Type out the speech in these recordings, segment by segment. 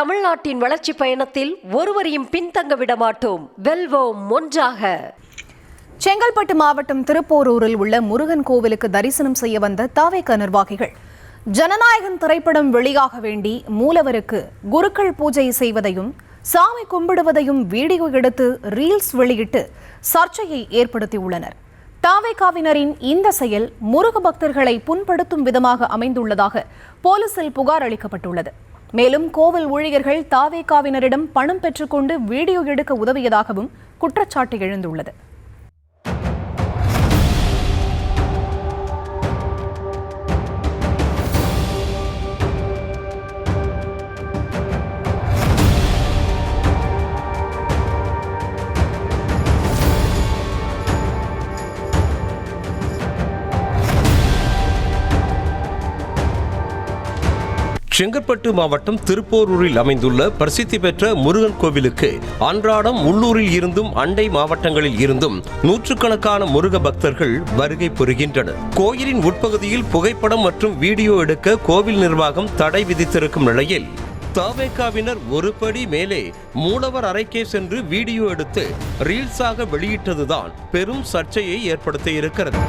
தமிழ்நாட்டின் வளர்ச்சி பயணத்தில் ஒருவரையும் பின்தங்க விட மாட்டோம். வெல்வோம் ஒன்றாக. செங்கல்பட்டு மாவட்டம் திருப்போரூரில் உள்ள முருகன் கோவிலுக்கு தரிசனம் செய்ய வந்த தாவேக நிர்வாகிகள் ஜனநாயகன் திரைப்படம் வெளியாக வேண்டி மூலவருக்கு குருக்கள் பூஜை செய்வதையும் சாமி கும்பிடுவதையும் வீடியோ எடுத்து ரீல்ஸ் வெளியிட்டு சர்ச்சையை ஏற்படுத்தியுள்ளனர். தாவேகாவினரின் இந்த செயல் முருக பக்தர்களை புண்படுத்தும் விதமாக அமைந்துள்ளதாக போலீசில் புகார் அளிக்கப்பட்டுள்ளது. மேலும் கோவில் ஊழியர்கள் தாவேகாவினரிடம் பணம் பெற்றுக்கொண்டு வீடியோ எடுக்க உதவியதாகவும் குற்றச்சாட்டு எழுந்துள்ளது. செங்கல்பட்டு மாவட்டம் திருப்போரூரில் அமைந்துள்ள பிரசித்தி பெற்ற முருகன் கோவிலுக்கு அன்றாடம் உள்ளூரில் இருந்தும் அண்டை மாவட்டங்களில் இருந்தும் நூற்றுக்கணக்கான முருக பக்தர்கள் வருகை புரிகின்றனர். கோயிலின் உட்பகுதியில் புகைப்படம் மற்றும் வீடியோ எடுக்க கோவில் நிர்வாகம் தடை விதித்திருக்கும் நிலையில் தாவேகாவினர் ஒரு படி மேலே மூலவர் அறைக்கே சென்று வீடியோ எடுத்து ரீல்ஸாக வெளியிட்டதுதான் பெரும் சர்ச்சையை ஏற்படுத்தியிருக்கிறது.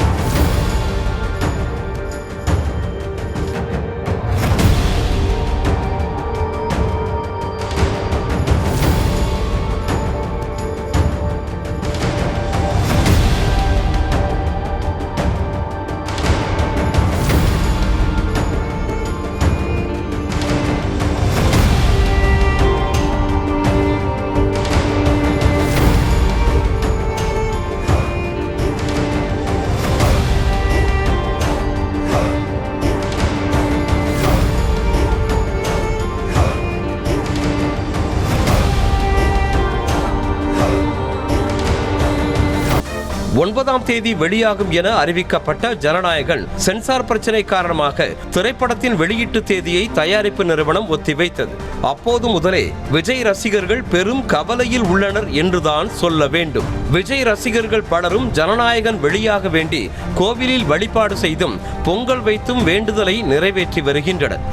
ஒன்பதாம் தேதி வெளியாகும் என அறிவிக்கப்பட்ட ஜனநாயகன் சென்சார் பிரச்சனை காரணமாக திரைப்படத்தின் வெளியீட்டு தேதியை தயாரிப்பு நிறுவனம் ஒத்திவைத்தது. அப்போது முதலே விஜய் ரசிகர்கள் பெரும் கவலையில் உள்ளனர் என்றுதான் சொல்ல வேண்டும். விஜய் ரசிகர்கள் பலரும் ஜனநாயகன் வெளியாக வேண்டி கோவிலில் வழிபாடு செய்தும் பொங்கல் வைத்தும் வேண்டுதலை நிறைவேற்றி வருகின்றனர்.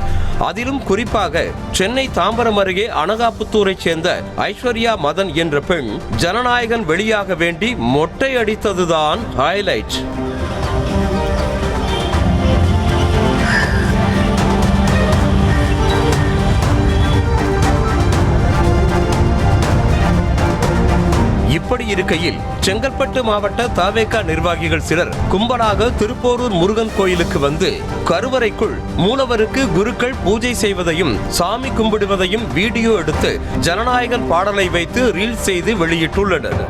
அதிலும் குறிப்பாக சென்னை தாம்பரம் அருகே அனகாபுத்தூரைச் சேர்ந்த ஐஸ்வர்யா மதன் என்ற பெண் ஜனநாயகன் வெளியாக வேண்டி மொட்டை அடித்ததுதான் ஹைலைட். இப்படி இருக்கையில் செங்கல்பட்டு மாவட்ட தாவேகா நிர்வாகிகள் சிலர் கும்பலாக திருப்போரூர் முருகன் கோயிலுக்கு வந்து கருவறைக்குள் மூலவருக்கு குருக்கள் பூஜை செய்வதையும் சாமி கும்பிடுவதையும் வீடியோ எடுத்து ஜனநாயகன் பாடலை வைத்து ரீல்ஸ் செய்து வெளியிட்டுள்ளனர்.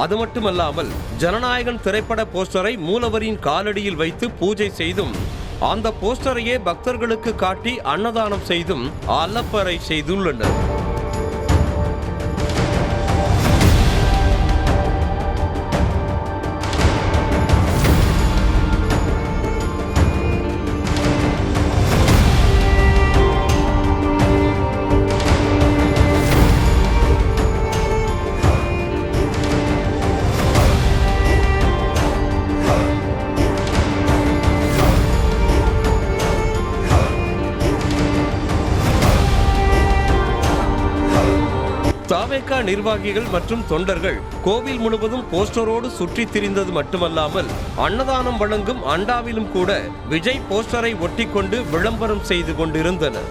அது மட்டுமல்லாமல் ஜனநாயகன் திரைப்பட போஸ்டரை மூலவரின் காலடியில் வைத்து பூஜை செய்தும் அந்த போஸ்டரையே பக்தர்களுக்கு காட்டி அன்னதானம் செய்தும் அலப்பறை செய்துள்ளனர். தாவேகா நிர்வாகிகள் மற்றும் தொண்டர்கள் கோவில் முழுவதும் போஸ்டரோடு சுற்றி திரிந்தது மட்டுமல்லாமல் அன்னதானம் வழங்கும் அண்டாவிலும் கூட விஜய் போஸ்டரை ஒட்டிக்கொண்டு விளம்பரம் செய்து கொண்டிருந்தனர்.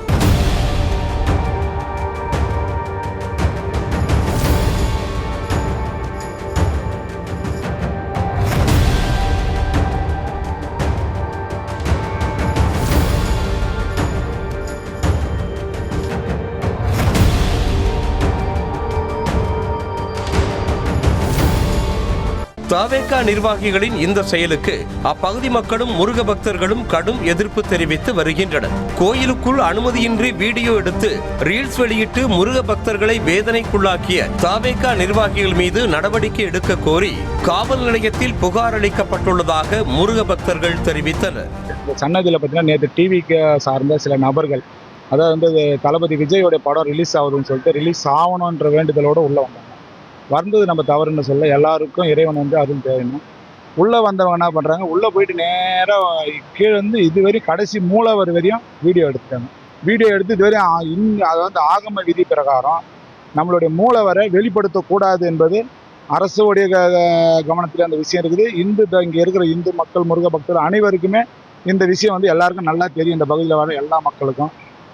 தாவேகா நிர்வாகிகளின் இந்த செயலுக்கு அப்பகுதி மக்களும் முருக பக்தர்களும் கடும் எதிர்ப்பு தெரிவித்து வருகின்றனர். கோயிலுக்குள் அனுமதியின்றி வீடியோ எடுத்து ரீல்ஸ் வெளியிட்டு முருக பக்தர்களை வேதனைக்குள்ளாக்கிய தாவேகா நிர்வாகிகள் மீது நடவடிக்கை எடுக்க கோரி காவல் நிலையத்தில் புகார் அளிக்கப்பட்டுள்ளதாக முருக பக்தர்கள் தெரிவித்தனர். சன்னதியில் பார்த்தீங்கன்னா நேற்று டிவிக்கு சார்ந்த சில நபர்கள், அதாவது தளபதி விஜயோட படம் ரிலீஸ் ஆகுதுன்னு சொல்லிட்டு ரிலீஸ் ஆகணுன்ற வேண்டுதலோடு உள்ள வந்தாங்க. வந்தது நம்ம தவறுன்னு சொல்ல, எல்லாருக்கும் இறைவன் வந்து அருள் தேவைணும். உள்ளே வந்தவங்க என்ன பண்ணுறாங்க, உள்ளே போயிட்டு நேராக கீழே வந்து இதுவரை கடைசி மூலவர் வரையும் வீடியோ எடுத்துட்டாங்க. வீடியோ எடுத்து இதுவரையும் அதாவது ஆகம விதி பிரகாரம் நம்மளுடைய மூலவரை வெளிப்படுத்தக்கூடாது என்பது அரசுடைய கவனத்தில் அந்த விஷயம் இருக்குது. இங்கே இருக்கிற இந்து மக்கள், முருக பக்தர்கள் அனைவருக்குமே இந்த விஷயம் வந்து எல்லாருக்கும் நல்லா தெரியும். இந்த பகுதியில் வர எல்லா மக்களுக்கும்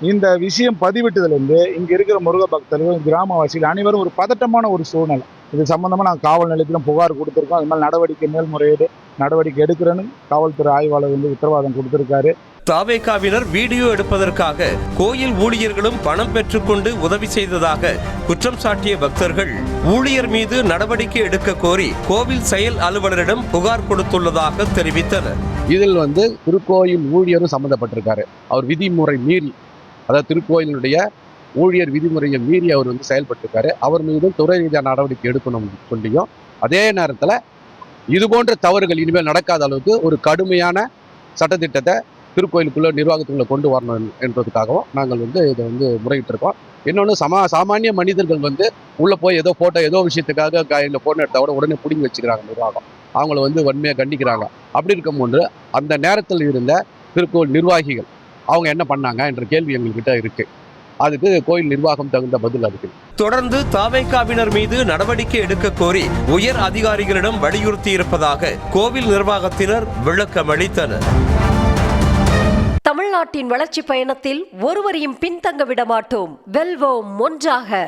இந்த விஷயம் பதிவிட்டதுலேருந்து இங்கே இருக்கிற முருக பக்தர்கள், கிராமவாசிகள் அனைவரும் ஒரு பதட்டமான ஒரு சூழ்நிலை. இது சம்பந்தமாக நாங்கள் காவல் நிலையத்திலும் புகார் கொடுத்துருக்கோம். அது மாதிரி நடவடிக்கை, மேல்முறையீடு நடவடிக்கை எடுக்கிறேன்னு காவல்துறை ஆய்வாளர் வந்து உத்தரவாதம் கொடுத்திருக்காரு. தாவேகாவினர் வீடியோ எடுப்பதற்காக கோயில் ஊழியர்களும் பணம் பெற்றுக்கொண்டு உதவி செய்ததாக குற்றம் சாட்டிய பக்தர்கள் ஊழியர் மீது நடவடிக்கை எடுக்க கோரி கோவில் செயல் அலுவலரிடம் புகார் கொடுத்துள்ளதாக தெரிவித்தனர். இதில் வந்து திருக்கோயில் ஊழியரும் சம்மந்தப்பட்டிருக்காரு. அவர் விதிமுறை மீறி, அதாவது திருக்கோயிலுடைய ஊழியர் விதிமுறையை மீறி அவர் வந்து செயல்பட்டிருக்காரு. அவர் மீதும் துறை ரீதியான நடவடிக்கை எடுக்கணும் சொல்லியும், அதே நேரத்தில் இது போன்ற தவறுகள் இனிமேல் நடக்காத அளவுக்கு ஒரு கடுமையான சட்டத்திட்டத்தை திருக்கோயிலுக்குள்ள நிர்வாகத்துக்குள்ள கொண்டு வரணும் என்பதுக்காகவும் நாங்கள் வந்து இதை வந்து முறையிட்டிருக்கோம். இன்னொன்று சாமானிய மனிதர்கள் வந்து உள்ளே போய் ஏதோ ஃபோட்டோ ஏதோ விஷயத்துக்காக கையில் ஃபோன் எடுத்தால் கூட உடனே பிடிங்கி வச்சுக்கிறாங்க நிர்வாகம். அவங்கள வந்து வன்மையாக கண்டிக்கிறாங்க. அப்படி இருக்கும்போது அந்த நேரத்தில் இருந்த திருக்கோயில் நிர்வாகிகள் அவங்க என்ன பண்ணாங்க என்ற கேள்வி எங்கள்கிட்ட இருக்கு. அதுக்கு கோயில் நிர்வாகம் தகுந்த பதில் அதுக்கு. தொடர்ந்து தாவேகாவினர் மீது நடவடிக்கை எடுக்க கோரி உயர் அதிகாரிகளிடம் வலியுறுத்தி இருப்பதாக கோவில் நிர்வாகத்தினர் விளக்கமளித்தனர். தமிழ்நாட்டின் வளர்ச்சி பயணத்தில் ஒருவரையும் பின்தங்க விடமாட்டோம். வெல்வோம் ஒன்றாக.